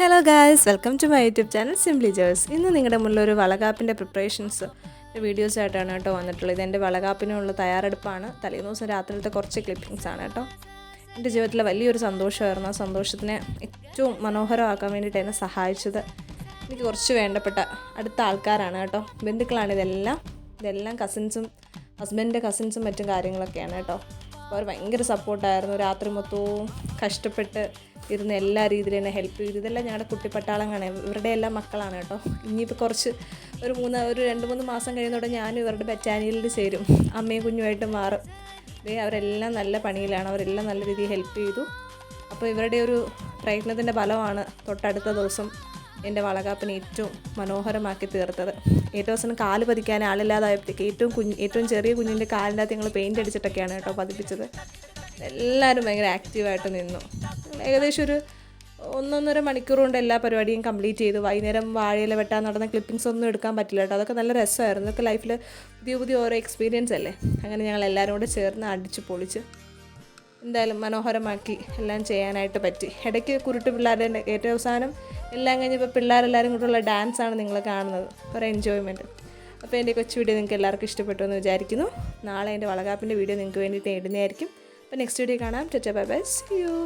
Hello guys, welcome to my YouTube channel simply ജേഴ്സ്. ഇന്ന് നിങ്ങളുടെ മുന്നിൽ ഒരു വളകാപ്പിൻ്റെ പ്രിപ്പറേഷൻസ് വീഡിയോസ് ആയിട്ടാണ് കേട്ടോ വന്നിട്ടുള്ളത്. ഇതെൻ്റെ വളകാപ്പിനുള്ള തയ്യാറെടുപ്പാണ്. തലേദിവസം രാത്രിയിലത്തെ കുറച്ച് ക്ലിപ്പിങ്സ് ആണ് കേട്ടോ. എൻ്റെ ജീവിതത്തിലെ വലിയൊരു സന്തോഷമായിരുന്നു. ആ സന്തോഷത്തിനെ ഏറ്റവും മനോഹരമാക്കാൻ വേണ്ടിയിട്ട് എന്നെ സഹായിച്ചത് എനിക്ക് കുറച്ച് വേണ്ടപ്പെട്ട അടുത്ത ആൾക്കാരാണ് കേട്ടോ. ബന്ധുക്കളാണ് ഇതെല്ലാം കസിൻസും ഹസ്ബൻഡിൻ്റെ കസിൻസും മറ്റും കാര്യങ്ങളൊക്കെയാണ് കേട്ടോ. അപ്പോൾ അവർ ഭയങ്കര സപ്പോർട്ടായിരുന്നു. രാത്രി മൊത്തവും കഷ്ടപ്പെട്ട് ഇരുന്ന് എല്ലാ രീതിയിലും എന്നെ ഹെൽപ്പ് ചെയ്തു. ഇതെല്ലാം ഞങ്ങളുടെ കുട്ടിപ്പട്ടാളങ്ങളാണ്, ഇവരുടെ എല്ലാം മക്കളാണ് കേട്ടോ. ഇനിയിപ്പോൾ ഒരു 2-3 മാസം കഴിയുന്നതോടെ ഞാനും ഇവരുടെ ബറ്റാലിയനിൽ ചേരും, അമ്മയും കുഞ്ഞുമായിട്ട് മാറും. അവരെല്ലാം നല്ല പണിയിലാണ്, അവരെല്ലാം നല്ല രീതിയിൽ ഹെൽപ്പ് ചെയ്തു. അപ്പോൾ ഇവരുടെ ഒരു പ്രയത്നത്തിൻ്റെ ഫലമാണ് തൊട്ടടുത്ത ദിവസം എൻ്റെ വളകാപ്പിനെ ഏറ്റവും മനോഹരമാക്കി തീർത്തത്. ഏറ്റവും അവസാനം കാല് പതിക്കാൻ ആളില്ലാതായപ്പോഴത്തേക്ക് ഏറ്റവും ചെറിയ കുഞ്ഞിൻ്റെ കാലിൻ്റെ അകത്ത് ഞങ്ങൾ പെയിൻ്റ് അടിച്ചിട്ടൊക്കെയാണ് കേട്ടോ പതിപ്പിച്ചത്. എല്ലാവരും ഭയങ്കര ആക്റ്റീവായിട്ട് നിന്നു. ഏകദേശം ഒരു 1.5 മണിക്കൂർ കൊണ്ട് എല്ലാ പരിപാടിയും കംപ്ലീറ്റ് ചെയ്തു. വൈകുന്നേരം വാഴയില വെട്ടാൻ നടന്ന ക്ലിപ്പിങ്സ് ഒന്നും എടുക്കാൻ പറ്റില്ല കേട്ടോ. അതൊക്കെ നല്ല രസമായിരുന്നു. അതൊക്കെ ലൈഫിൽ പുതിയ ഓരോ എക്സ്പീരിയൻസ് അല്ലേ. അങ്ങനെ ഞങ്ങൾ എല്ലാവരും കൂടെ ചേർന്ന് അടിച്ച് പൊളിച്ച് എന്തായാലും മനോഹരമാക്കി എല്ലാം ചെയ്യാനായിട്ട് പറ്റി. ഇടയ്ക്ക് കുരുട്ട് പിള്ളേരുടെ ഏറ്റവും അവസാനം എല്ലാം കഴിഞ്ഞപ്പോൾ പിള്ളേരെല്ലാവരും കൂടെയുള്ള ഡാൻസാണ് നിങ്ങൾ കാണുന്നത്, ഒരു എൻജോയ്മെൻറ്റ്. അപ്പോൾ എൻ്റെ കൊച്ചു വീഡിയോ നിങ്ങൾക്ക് എല്ലാവർക്കും ഇഷ്ടപ്പെട്ടു എന്ന് വിചാരിക്കുന്നു. നാളെ എൻ്റെ വളകാപ്പിൻ്റെ വീഡിയോ നിങ്ങൾക്ക് വേണ്ടിയിട്ട് ഇടുന്നതായിരിക്കും. അപ്പോൾ നെക്സ്റ്റ് വീഡിയോ കാണാം. Bye bye, see U.